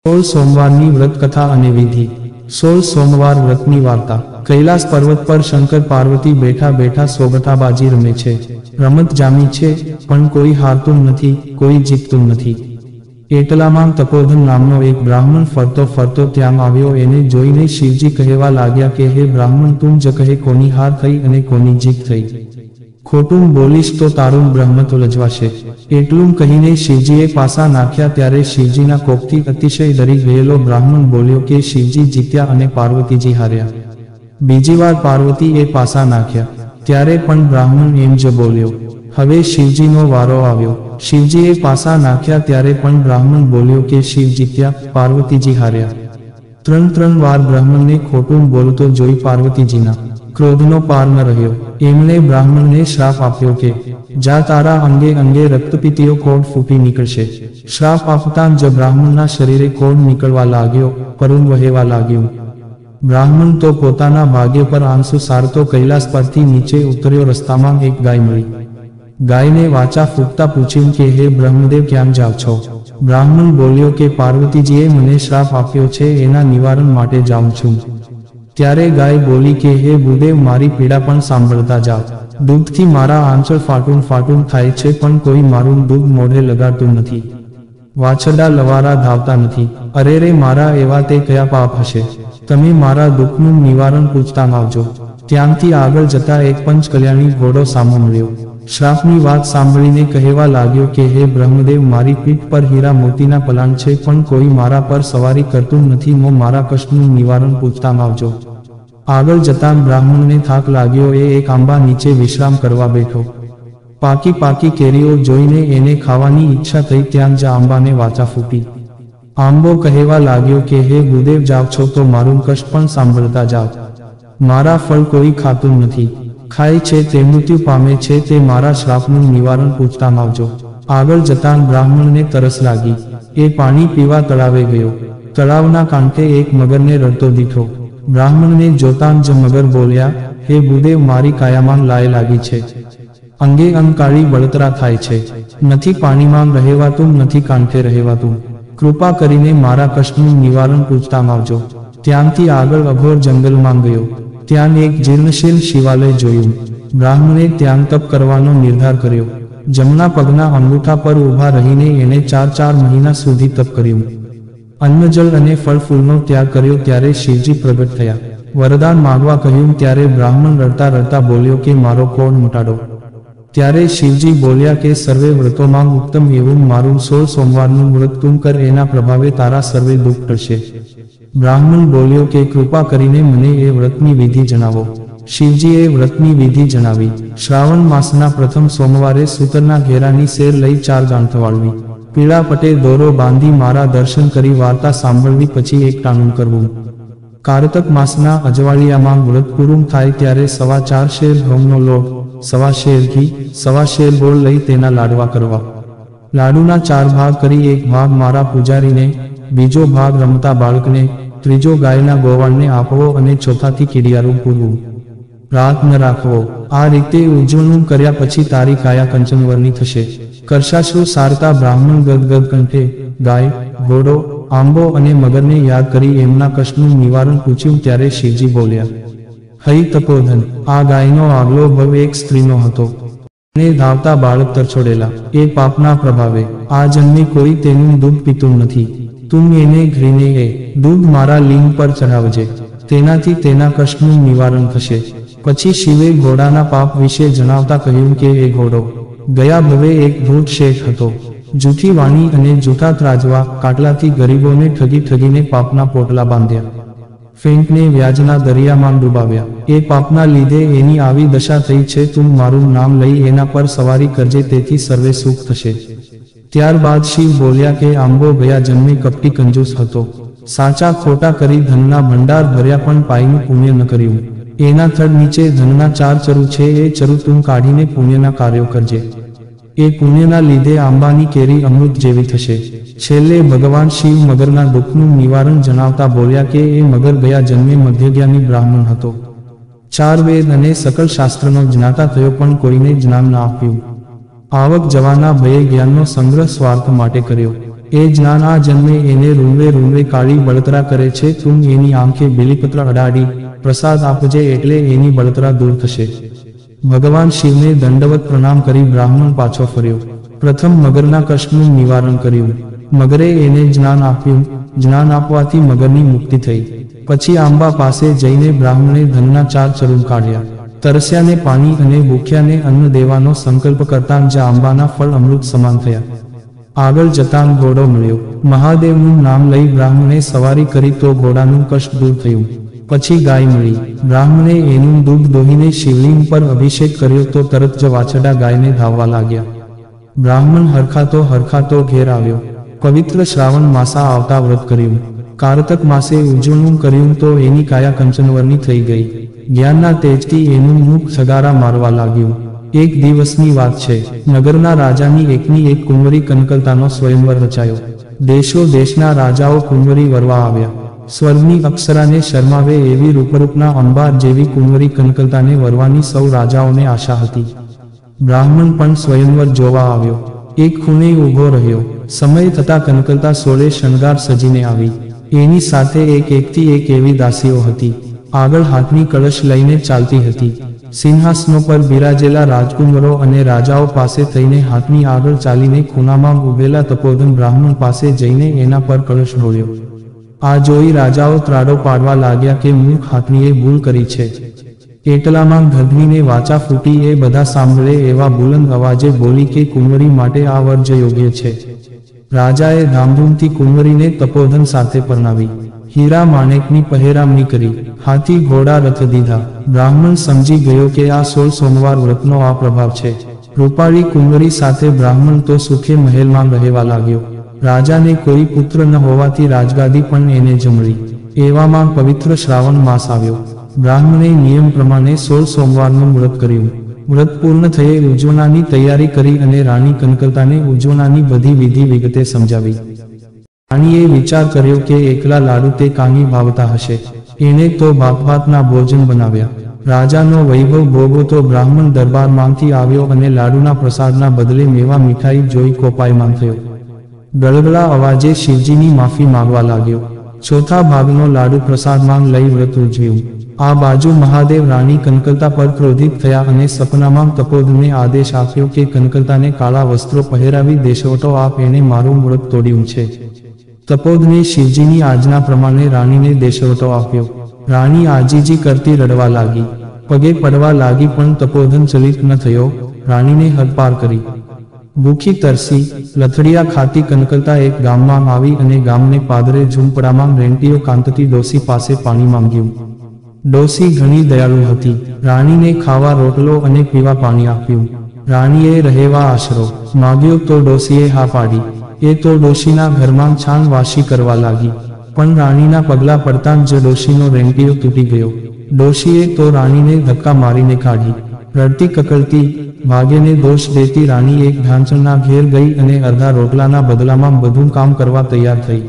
16 સોમવારની વ્રત કથા અને વિધિ। 16 સોમવાર વ્રતની વાર્તા। કૈલાસ પર્વત પર શંકર પાર્વતી બેઠા બેઠા સોગઠાબાજી રમે છે। રમત જામી છે, પણ કોઈ હારતું નથી, કોઈ જીતતું નથી। એટલામાં તપોધન નામનો એક બ્રાહ્મણ ફરતો ફરતો ત્યાં આવ્યો। એને જોઈને શિવજી કહેવા લાગ્યા કે હે બ્રાહ્મણ, તું જ કહે કોની હાર થઈ અને કોની જીત થઈ। ખોટું બોલીશ તો તારું બ્રહ્મ તો લજવાશે। એટલું કહીને શિવજીએ પાસા નાખ્યા। ત્યારે શિવજીના કોપથી અતિશય ડરી ગયેલો બ્રાહ્મણ બોલ્યો કે શિવજી જીત્યા અને પાર્વતીજી હાર્યા। બીજી વાર પાર્વતીએ પાસા નાખ્યા, ત્યારે પણ બ્રાહ્મણ એમ જ બોલ્યો। હવે શિવજીનો વારો આવ્યો। શિવજીએ પાસા નાખ્યા ત્યારે પણ બ્રાહ્મણ બોલ્યો કે શિવ જીત્યા, પાર્વતીજી હાર્યા। ત્રણ વાર બ્રાહ્મણને ખોટું બોલતો જોઈ પાર્વતીજીના ક્રોધનો પાર ન રહ્યો। એમણે બ્રાહ્મણને શ્રાપ આપ્યો કે જા, તારા અંગે અંગે રક્તપીતીઓ કોડ ફૂટી નીકળશે। શ્રાપ આપતાં જ બ્રાહ્મણના શરીરે કોડ નીકળવા લાગ્યો, પરું વહેવા લાગ્યું। બ્રાહ્મણ તો પોતાના ભાગ્ય પર આંસુ સારતો કૈલાસ પરથી નીચે ઉતર્યો। રસ્તામાં એક ગાય મળી। ગાયને વાચા ફૂંકતા પૂછ્યું કે હે બ્રહ્મદેવ, ક્યાં જાવ છો? બ્રાહ્મણ બોલ્યો કે પાર્વતીજીએ મને શ્રાપ આપ્યો છે, એના નિવારણ માટે જાઉં છું। ત્યારે ગાય બોલી કે હે ભૂદેવ, મારી પીડા પણ સાંભળતા જાઓ। દૂધથી મારા આંચળ ફાટું ફાટું થાય છે, પણ કોઈ મારું દૂધ મોઢે લગાડતું નથી। વાછરડા લવારા ધાવતા નથી। અરે રે, મારા એવા તે કયા પાપ હશે? તમે મારા દુઃખનું નિવારણ પૂછતા આવજો। ત્યાંથી આગળ જતા એક પંચકલ્યાણી ઘોડો સામો મળ્યો। શ્રાપની વાત સાંભળીને કહેવા લાગ્યો કે હે બ્રહ્મદેવ, મારી પીઠ પર હીરા મોતીના પલાણ છે, પણ કોઈ મારા પર સવારી કરતું નથી। મારા કષ્ટનું નિવારણ પૂછતા આવજો। આગળ જતાં બ્રાહ્મણને થાક લાગ્યો। એ એક આંબા નીચે વિશ્રામ કરવા બેઠો। પાકી પાકી કેરીઓ જોઈને એને ખાવાની ઈચ્છા થઈ। ત્યાં જ આંબાને વાચા ફૂટી। આંબો કહેવા લાગ્યો કે હે ભૂદેવ, જાવ છો તો મારું કષ્ટ પણ સાંભળતા જાઓ। મારા ફળ કોઈ ખાતું નથી, ખાય છે તે મૃત્યુ પામે છે, તે મારા શ્રાપનું નિવારણ પૂછતા આવજો। આગળ જતાં બ્રાહ્મણને તરસ લાગી। એ પાણી પીવા તળાવે ગયો। તળાવના કાંઠે એક મગરને રડતો દીઠો। બ્રાહ્મણને જોતાં જ મગર બોલ્યા, હે ભૂદેવ, મારી કાયામાં લાય લાગી છે, અંગે અંગ કાળી બળતરા થાય છે, નથી પાણીમાં રહેવાતું, નથી કાંઠે રહેવાતું। કૃપા કરીને મારા કષ્ટનું નિવારણ પૂછતા આવજો। ત્યાંથી આગળ અઘોર જંગલમાં ગયો। ત્યાં એક જીર્ણશીલ શિવાલય જોયું। બ્રાહ્મણે ત્યાં તપ કરવાનો નિર્ધાર કર્યો। જમણા પગના અંગૂઠા પર ઊભા રહીને એને 4 મહિના સુધી તપ કર્યું। અન્ન જળ અને ફળ ફૂલનો ત્યાગ કર્યો। ત્યારે શિવજી પ્રગટ થયા। વરદાન માંગવા કહ્યું ત્યારે બ્રાહ્મણ રડતા રડતા બોલ્યો કે મારો કોડ મટાડો। ત્યારે શિવજી બોલ્યા કે સર્વે વ્રતોમાં ઉત્તમ એવું મારું 16 સોમવારનું વ્રત તું કર, એના પ્રભાવે તારા સર્વે દુઃખ ટળશે। બ્રાહ્મણ બોલ્યો કે કૃપા કરીને મને એ વ્રતની વિધિ જણાવો। શિવજીએ વ્રતની વિધિ જણાવી। શ્રાવણ માસના પ્રથમ સોમવારે સૂતરના ઘેરાની શેર લઈ 4 ગાંઠ વાળવી। પીળા પટે દોરો બાંધી મારા દર્શન કરી વાર્તા સાંભળવી, પછી એક ટાણું કરવું। કારતક માસના અજવાળિયામાં વ્રત પૂરું થાય ત્યારે 4.25 શેર ઘઉંનો લોટ, 1.25 શેર ઘી, 1.25 શેર ગોળ લઈ તેના લાડવા કરવા। લાડુના 4 ભાગ કરી, એક ભાગ મારા પૂજારીને, બીજો ભાગ રમતા બાળકને, ત્રીજો ગાયના ગોવાળને આપવો અને ચોથાથી કીડિયારું પૂરવું। રાત ન રાખવો। આ રીતે ઉજવણું કર્યા પછી તારી કાયા કંચનવરની થશે। કરશાશ્રુ સારતા બ્રાહ્મણ ગદગદ કંઠે ગાય, ઘોડો, આંબો અને મગરને યાદ કરી એમના કષ્ટનું નિવારણ પૂછ્યું। ત્યારે શિવજી બોલ્યા, હૈ તપોધન, આ ગાયનો આગલો ભવ એક સ્ત્રીનો હતો। એને ધાવતા બાળક તરછોડેલા। એ પાપના પ્રભાવે આ જન્મે કોઈ તેનું દૂધ પીતું નથી। તું એને ઘૃને એ દૂધ મારા લિંગ પર ચઢાવજે, તેનાથી તેના કષ્ટનું નિવારણ થશે। પછી શિવે ઘોડાના પાપ વિશે જણાવતા કહ્યું કે એ ઘોડો ગયા ભવે એક ધૂર્ત શેઠ હતો। જૂઠી વાણી અને જૂઠા ત્રાજવા કાટલાથી ગરીબોને ઠગી ઠગીને પાપના પોટલા બાંધ્યા। ફેંકને વ્યાજના દરિયામાં ડૂબાવ્યા। એ પાપના લીધે એની આવી દશા થઈ છે। તું મારું નામ લઈ એના પર સવારી કરજે, તેથી સર્વે સુખ થશે। ત્યારબાદ શિવ બોલ્યા કે આંબો ગયા જન્મે કપટી કંજૂસ હતો। સાચા ખોટા કરી ધનના ભંડાર ભર્યા, પણ પાયનું પુણ્ય ન કર્યું। એના થડ નીચે ધનના 4 ચરુ છે, એ ચરુ તું કાઢીને પુણ્યના કાર્યો કરજે। એ પુણ્યના લીધે આંબાની કેરી અમૃત જેવી થશે। છેલ્લે ભગવાન શિવ મગરના દુઃખનું નિવારણ જણાવતા બોલ્યા કે એ મગર ગયા જન્મે મધ્યજ્ઞાની બ્રાહ્મણ હતો। 4 વેદ અને સકલ શાસ્ત્રનો જ્ઞાતા થયો, પણ કોઈને જ્ઞાન ન આપ્યું। આવક જવાના ભયે જ્ઞાનનો સંગ્રહ સ્વાર્થ માટે કર્યો। એ જ્ઞાન આ જન્મે એને રૂંવે રૂંવે કાળી બળતરા કરે છે. તું એની આંખે બિલીપત્ર અડાડી પ્રસાદ આપજે એટલે એની બળતરા દૂર થશે. ભગવાન શિવને દંડવત પ્રણામ કરી બ્રાહ્મણ પાછો ફર્યો. પ્રથમ મગરના કષ્ટનું નિવારણ કર્યું. મગરે એને જ્ઞાન આપ્યું. જ્ઞાન આપવાથી મગરની મુક્તિ થઈ. પછી આંબા પાસે જઈને બ્રાહ્મણે ધનના 4 ચરૂર કાઢ્યા. તરસ્યાને પાણી અને ભૂખ્યાને અન્ન દેવાનો સંકલ્પ કરતાં જ આંબાના ફળ અમૃત સમાન થયા. આગળ જતાં ઘોડો મળ્યો. મહાદેવનું નામ લઈ બ્રાહ્મણે સવારી કરી તો ઘોડાનું કષ્ટ દૂર થયું. પછી ગાય મળી. બ્રાહ્મણે એનું દૂધ દોહીને શિવલિંગ પર અભિષેક કર્યો તો તરત જ વાછડા ગાયને ધાવવા લાગ્યા. બ્રાહ્મણ હરખાતો ઘેર આવ્યો. પવિત્ર શ્રાવણ માસા આવતા વ્રત કર્યું. કારતક માસે ઉજવણું કર્યું તો એની કાયા કંચનવરની થઈ ગઈ. જ્ઞાનના તેજથી એનું મુખ સગારા મારવા લાગ્યું. એક દિવસની વાત છે. નગરના રાજાની એકની એક કુંવરી કનકલતાનો સ્વયંવર રચાયો. દેશો દેશના રાજાઓ કુંવરી વરવા આવ્યા. સ્વર્ગની અપ્સરાને શરમાવે એવી રૂપરૂપના અંબાર જેવી કુંવરી કનકલતાને વરવાની સૌ રાજાઓને આશા હતી. બ્રાહ્મણ પણ સ્વયંવર જોવા આવ્યો. એક ખૂણે ઊભો રહ્યો. સમય થતા કનકલતા સોળે શણગાર સજીને આવી. એની સાથે એકથી એક એવી દાસીઓ હતી. આગળ હાથની કળશ લઈને ચાલતી હતી. સિંહાસનો પર બિરાજેલા રાજકુંવરો અને રાજાઓ પાસે થઈને હાથની આગળ ચાલીને ખૂણામાં ઉભેલા તપોધન બ્રાહ્મણ પાસે જઈને એના પર કળશ ઢોળ્યો. આ જોઈ રાજાઓ ત્રાડો પાડવા લાગ્યા કે મૂર્ખ હાથનીએ ભૂલ કરી છે. એટલામાં ગર્ભણીને વાચા ફૂટી. એ બધા સાંભળે એવા બુલંદ અવાજે બોલી કે કુંવરી માટે આ વર્જ યોગ્ય છે. રાજાએ ધામધૂમથી કુંવરીને તપોધન સાથે પરણાવી. હીરા માણેકની પહેરામણી કરી. હાથી ઘોડા રથ દીધા. બ્રાહ્મણ સમજી ગયો કે આ 16 સોમવાર વ્રતનો આ પ્રભાવ છે. રૂપાળી કુંવરી સાથે બ્રાહ્મણ તો સુખે મહેલમાં રહેવા લાગ્યો. રાજાને કોઈ પુત્ર ન હોવાથી રાજગાદી પણ એને જમળી. એવામાં પવિત્ર શ્રાવણ માસ આવ્યો. બ્રાહ્મણે નિયમ પ્રમાણે 16 સોમવારનું વ્રત કર્યું. વ્રત પૂર્ણ થયે ઉજવણાની તૈયારી કરી અને રાણી કનકલતાને ઉજવણાની બધી વિધિ વિગતે સમજાવી. રાણીએ વિચાર કર્યો કે એકલા લાડુ તે કાંઈ ભાવતા હશે. એણે તો ભાતના ભોજન બનાવ્યા. રાજાનો વૈભવ ભોગવતો બ્રાહ્મણ દરબારમાંથી આવ્યો અને લાડુના પ્રસાદના બદલે મેવા મીઠાઈ જોઈ કોપાયમાન થયો. ગળગળા અવાજે શિવજીની માફી માંગવા લાગ્યો. ચોથા ભાગનો લાડુ પ્રસાદમાં લઈ વ્રત ઉજવ્યું. આ બાજુ મહાદેવ રાણી કનકલતા પર ક્રોધિત થયા અને સપનામાં તપોધનને આદેશ આપ્યો કે કનકલતાને કાળા વસ્ત્રો પહેરાવી દેશવટો આપ. એણે મારું વ્રત તોડ્યું છે. તપોધને શિવજીની આજ્ઞા પ્રમાણે રાણીને દેશવટો આપ્યો. રાણી આજીજી કરતી રડવા લાગી. પગે પડવા લાગી પણ તપોધન ચલિત ન થયો. રાણીને હદપાર કરી. ભૂખી તરસી લથડિયા ખાતી કનકલતા એક ગામમાં આવી અને ગામને પાદરે ઝૂંપડામાં રેંટીઓ કાંતતી ડોસી પાસે પાણી માંગ્યું. ડોસી ઘણી દયાળુ હતી. રાણીને ખાવા રોટલો અને પીવા પાણી આપ્યું. રાણીએ રહેવા આશરો માગ્યો તો ડોસીએ હા પાડી. એ તો ડોશીના ઘરમાં છાણ વાસી કરવા લાગી. પણ રાણીના પગલા પડતાં જ ડોશીનો રેંટીઓ તૂટી ગયો. ડોશીએ તો રાણીને ધક્કા મારીને કાઢી. રડતી કકળતી ભાગ્યને દોષ દેતી રાણી એક ભ્યાંચણના ઘેર ગઈ અને અડધા રોટલાના બદલામાં બધું કામ કરવા તૈયાર થઈ.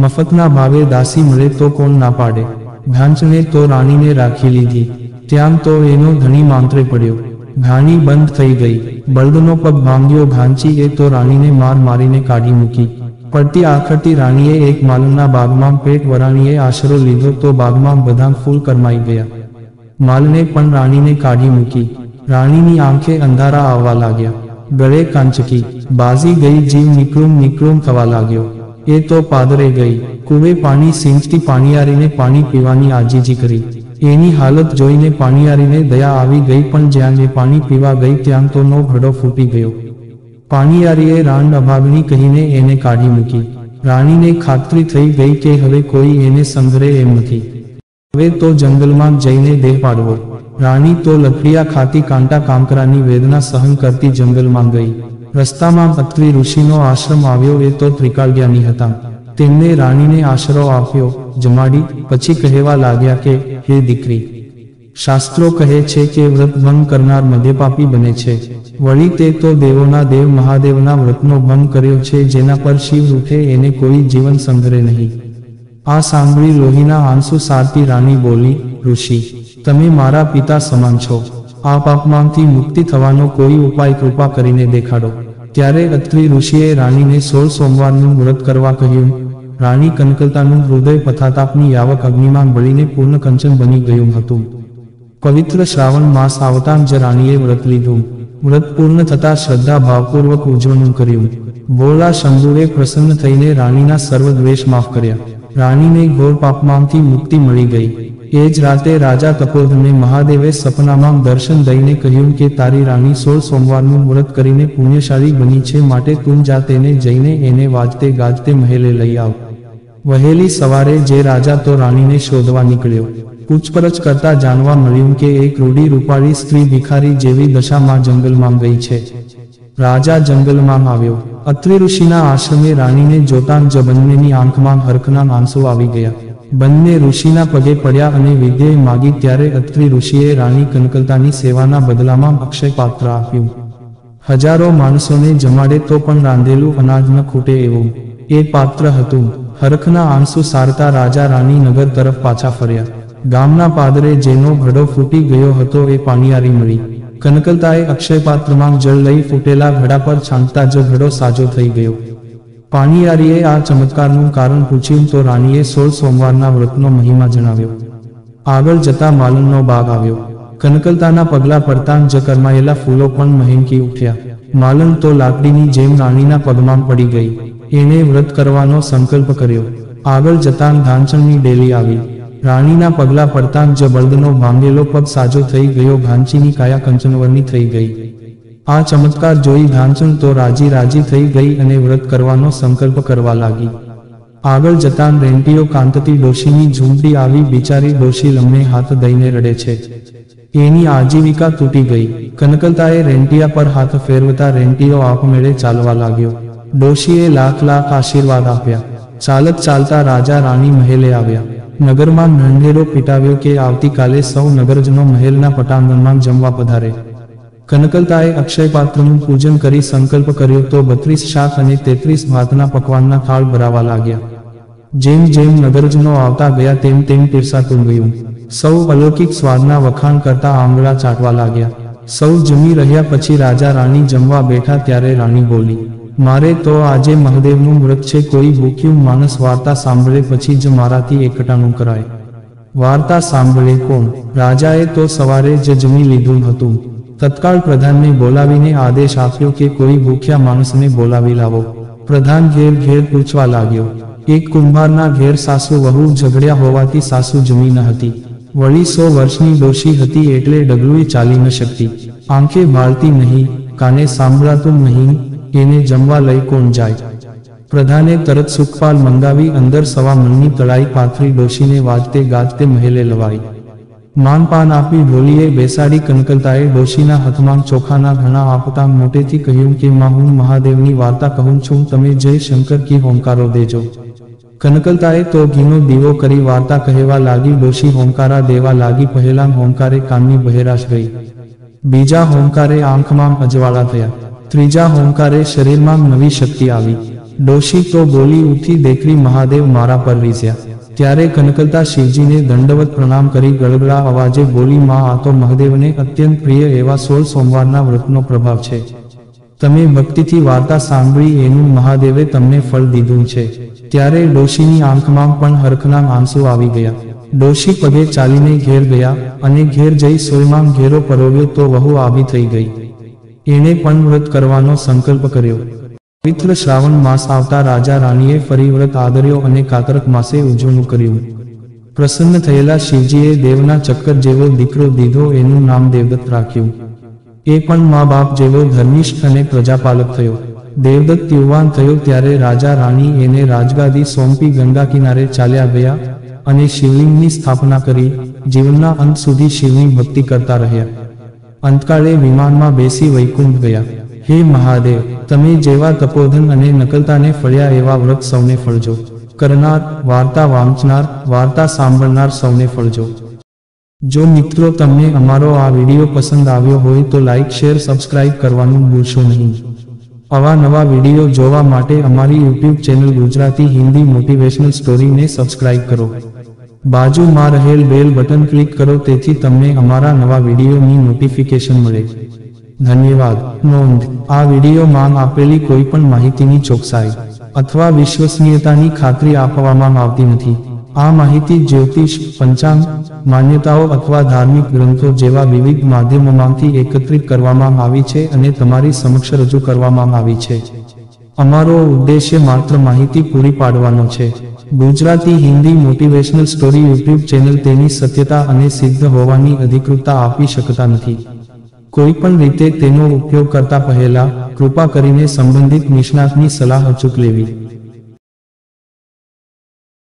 મફતના ભાવે દાસી મળે તો કોણ ના પાડે. ભ્યાંચણે તો રાણીને રાખી લીધી. ત્યાં તો એનો ધણી માંતરે પડ્યો. ઘાણી બંધ થઈ ગઈ. બળદનો પગ ભાંગ્યો. ભાંચીએ તો રાણીને માર મારીને કાઢી મૂકી. પડતી આખડતી રાણીએ એક માલના બાગમાં પેટ વરાણીએ આશરો લીધો તો બાગમાં બધા ફૂલ કરમાઈ ગયા. માલને પણ રાણીને કાઢી મૂકી. રાણીની આંખે અંધારા આવવા લાગ્યા. ગળે કાંચકી બાજી ગઈ. જીવ નિકળુમ થવા લાગ્યો. એ તો પાદરે ગઈ. કુવે પાણી સિંચતી પાણીયારીને પાણી પીવાની આજીજી કરી. એની હાલત જોઈને પાણીયારીને દયા આવી ગઈ. પણ જ્યાં એ પાણી પીવા ગઈ ત્યાં તો નો ઘડો ફૂટી ગયો. પાણીયારીએ રાંડ અભાગણી કહીને એને કાઢી મૂકી. રાણીને ખાતરી થઈ ગઈ કે હવે કોઈ એને સંઘરે એમ નથી. હવે તો જંગલમાં જઈને દેહ પાડવો. રાણી તો લથડિયા ખાતી કાંટા કામકરાની વેદના સહન કરતી જંગલમાં ગઈ. રસ્તામાં અત્રિ ઋષિનો આશ્રમ આવ્યો. એ તો ત્રિકાળજ્ઞાની હતા. તેમને રાણીને આશરો આપ્યો, જમાડી. પછી કહેવા લાગ્યા કે હે દીકરી, શાસ્ત્રો કહે છે કે વ્રત ભંગ કરનાર મદ્યપાપી બને છે. વળી તે તો દેવોના દેવ મહાદેવના વ્રતનો ભંગ કર્યો છે. જેના પર શિવ રૂઠે એને કોઈ જીવન સંઘરે નહીં. આ સાંભળી લોહીના આંસુ સારતી રાણી બોલી, ઋષિ, તમે મારા પિતા સમાન છો. આ પાપમાંથી મુક્તિ થવાનો કોઈ ઉપાય કૃપા કરીને દેખાડો. ત્યારે અત્રિ ઋષિએ રાણીને 16 સોમવારનું વ્રત કરવા કહ્યું. રાણી કનકલતાનું હૃદય પથાતાપની યાવક અગ્નિમાં બળીને પૂર્ણ કંચન બની ગયું હતું. પવિત્ર શ્રાવણ માસ આવતાં જ રાણીએ વ્રત લીધું. વ્રત પૂર્ણ થતાં શ્રદ્ધા ભાવપૂર્વક ઉજવણું કર્યું. ભોળા શંભુએ પ્રસન્ન થઈને રાણીના સર્વ દ્વેષ માફ કર્યા. રાણીને ઘોર પાપમાંથી મુક્તિ મળી ગઈ. એ જ રાતે રાજા તપોધને મહાદેવે સપનામાં દર્શન દઈને કહ્યું કે તારી રાણી 16 સોમવારનું વ્રત કરીને પુણ્યશાળી બની છે, માટે તું જા તેને જઈને એને વાજતે ગાજતે મહેલે લઈ આવ. વહેલી સવારે જે રાજા તો રાણીને શોધવા નીકળ્યો. પૂછપરછ કરતા જાણવા મળ્યું કે એક રૂડી રૂપાળી સ્ત્રી ભિખારી જેવી દશામાં જંગલમાં ગઈ છે. રાજા જંગલમાં આવ્યો. અત્રિ ઋષિના આશ્રમે રાણીને જોતાં જ બંનેની આંખમાં હરખના આંસુ આવી ગયા. બંને ઋષિના પગે પડ્યા અને વિદ્યા માગી. ત્યારે અત્રિ ઋષિએ રાણી કનકલતાની સેવાના બદલામાં અક્ષય પાત્ર આપ્યું. હજારો માણસોને જમાડે તો પણ રાંધેલું અનાજ ન ખૂટે એવું એ પાત્ર હતું. હરખના આંસુ સારતા રાજા રાણી નગર તરફ પાછા ફર્યા. ગામના પાદરે જેનો ઘડો ફૂટી ગયો હતો એ પાણીયારી મળી. કનકલતાએ અક્ષયપાત્રમાં જળ લઈ ફૂટેલા ઘડા પર છાંટતા જ ઘડો સાજો થઈ ગયો. પાણીયારીએ આ ચમત્કારનું કારણ પૂછ્યું તો રાણીએ 16 સોમવારના વ્રતનો મહિમા જણાવ્યો. આગળ જતા માલણનો બાગ આવ્યો. કનકલતાના પગલા પડતાં જ કરમાયેલા ફૂલો પણ મહેંકી ઉઠ્યા. માલણ તો લાકડીની જેમ રાણીના પગમાં પડી ગઈ. એણે વ્રત કરવાનો સંકલ્પ કર્યો. આગળ જતાં ધાનચણની ડેલી આવી. રાણીના પગલા પડતાં જ બળદનો ભાંગેલો પગ સાજો થઈ ગયો. ભાંચીની કાયા કંચનવરની થઈ ગઈ. આ ચમત્કાર જોઈ ધાનચણ તો રાજી થઈ ગઈ અને વ્રત કરવાનો સંકલ્પ કરવા લાગી. આગળ જતાં રેંટીઓ કાંતતી ડોશીની ઝૂંપડી આવી. બિચારી ડોશી લમ્મે હાથ દઈને રડે છે. એની આજીવિકા તૂટી ગઈ. કનકલતાએ રેંટિયા પર હાથ ફેરવતા રેંટીઓ આપમેળે ચાલવા લાગ્યો. ડોશીએ લાખ આશીર્વાદ આપ્યા. ચાલત ચાલતા રાજા રાણી મહેલે આવ્યા. નગરમાં ઢંઢેરો પીટાવ્યો કે આવતીકાલે સૌ નગરજનો મહેલના પટાંગણમાં જમવા પધારે. કનકલતાએ અક્ષયપાત્રનું પૂજન કરી સંકલ્પ કર્યો તો 32 શાક અને 33 ભાતના પકવાનના થાળ ભરાવા લાગ્યા. જેમ જેમ નગરજનો આવતા ગયા તેમ તેમ પીરસાતું ગયું. સૌ અલૌકિક સ્વાદના વખાણ કરતા આંગળા ચાટવા લાગ્યા. સૌ જમી રહ્યા પછી રાજા રાણી જમવા બેઠા ત્યારે રાણી બોલી, મારે તો આજે મહાદેવનું વ્રત છે. કોઈ ભૂખ્યું માણસ વાર્તા સાંભળે પછી જ મારાથી એકટાણું કરાય. વાર્તા સાંભળે કોણ? રાજાએ તો સવારે જ જમી લીધું હતું. તત્કાળ પ્રધાનને બોલાવીને આદેશ આપ્યો કે કોઈ ભૂખ્યા માણસને બોલાવી લાવો. પ્રધાન ઘેર ઘેર પૂછવા લાગ્યો. એક કુંભારના ઘેર સાસુ વહુ ઝઘડ્યા હોવાથી સાસુ જમી ન હતી. વળી 100 વર્ષની ડોશી હતી એટલે ડગલું ચાલી ન શકતી. આંખે ભાળતી નહીં, કાને સાંભળાતું નહીં. એને જમવા લઈ કોણ જાય? પ્રધાને તરત સુખપાલ મંગાવી અંદર 1.25 મણની તળાઈ પાથરી ડોશીને વાજતે ગાજતે મહેલે લવાઈ. માનપાન આપી ઢોલીએ બેસાડી. કનકલતાએ ડોશીના હાથમાં ચોખાના ઘણા આપતા મોટેથી કહ્યું કે માં હું મહાદેવની વાર્તા કહું છું, તમે જય શંકર કી હોંકારો દેજો. કનકલતાએ તો ઘીનો દીવો કરી વાર્તા કહેવા લાગી. ડોશી હોંકારા દેવા લાગી. પહેલા હોંકારે કાનની બહેરાશ ગઈ. બીજા હોંકારે આંખમાં અજવાળા થયા. ત્રીજા હોંકારે શરીરમાં નવી શક્તિ આવી. ડોશી તો બોલી ઉઠી, દેખરી મહાદેવ મારા પર રીઝ્યા. ત્યારે કનકલતા શિવજીને દંડવત પ્રણામ કરી ગળગળા અવાજે બોલી, માં આ તો મહાદેવને અત્યંત પ્રિય એવા 16 સોમવારના વ્રતનો પ્રભાવ છે. તમે ભક્તિથી વાર્તા સાંભળી એનું મહાદેવે તમને ફળ દીધું છે. ત્યારે ડોશીની આંખમાં પણ હરખના આંસુ આવી ગયા. ડોશી પગે ચાલીને ઘેર ગયા અને ઘેર જઈ સોયમાં ઘેરો પરોવ્યો તો વહુ આવી થઈ ગઈ. એણે પણ વ્રત કરવાનો સંકલ્પ કર્યો. પવિત્ર શ્રાવણ માસ આવતા રાજા રાણીએ ફરી વ્રત આદર્યો અને કાતરક માસે ઉજવણું કર્યું. પ્રસન્ન થયેલા શિવજીએ દેવના ચક્કર જેવો દીકરો દીધો. એનું નામ દેવદત્ત રાખ્યું. એ પણ મા બાપ જેવો ધર્મિષ્ઠ અને પ્રજાપાલક થયો. દેવદત્ત યુવાન થયો ત્યારે રાજા રાણી એને રાજગાદી સોંપી ગંગા કિનારે ચાલ્યા ગયા અને શિવલિંગની સ્થાપના કરી. જીવનના અંત સુધી શિવની ભક્તિ કરતા રહ્યા. અંતકાળે વિમાનમાં બેસી વૈકુંઠ ગયા. હે મહાદેવ, તમે જેવા તપોધન અને નકલતાને ફળ્યા એવા વ્રત સૌને ફળજો. કરનાર, વાર્તા વાંચનાર, વાર્તા સાંભળનાર સૌને ફળજો. જો મિત્રો તમને અમારો આ વિડીયો પસંદ આવ્યો હોય તો લાઈક, શેર, સબસ્ક્રાઇબ કરવાનું ભૂલશો નહીં. આવા નવા વિડીયો જોવા માટે અમારી YouTube channel Gujarati Hindi motivational સ્ટોરીને સબસ્ક્રાઇબ કરો. બાજુમાં રહેલ બેલ બટન ક્લિક કરો તેથી તમને અમારા નવા વિડીયોની નોટિફિકેશન મળે. ધન્યવાદ. નોંધ: આ વિડીયોમાં આપેલી કોઈ પણ માહિતીની ચોકસાઈ અથવા વિશ્વસનીયતાની ખાતરી આપવામાં આવતી નથી. આ માહિતી જ્યોતિષ, પંચાંગ, માન્યતાઓ અથવા ધાર્મિક ગ્રંથો જેવા વિવિધ માધ્યમોમાંથી એકત્રિત કરવામાં આવી છે અને તમારી સમક્ષ રજૂ કરવામાં આવી છે. અમારો ઉદ્દેશ્ય માત્ર માહિતી પૂરી પાડવાનો છે. Gujarati Hindi motivational story YouTube channel તેની સત્યતા અને સિદ્ધ હોવાની અધિકૃતતા આપી શકતા નથી. કોઈ પણ રીતે તેનો ઉપયોગ કરતા પહેલા કૃપા કરીને સંબંધિત નિષ્ણાતની સલાહ અચૂક લેવી.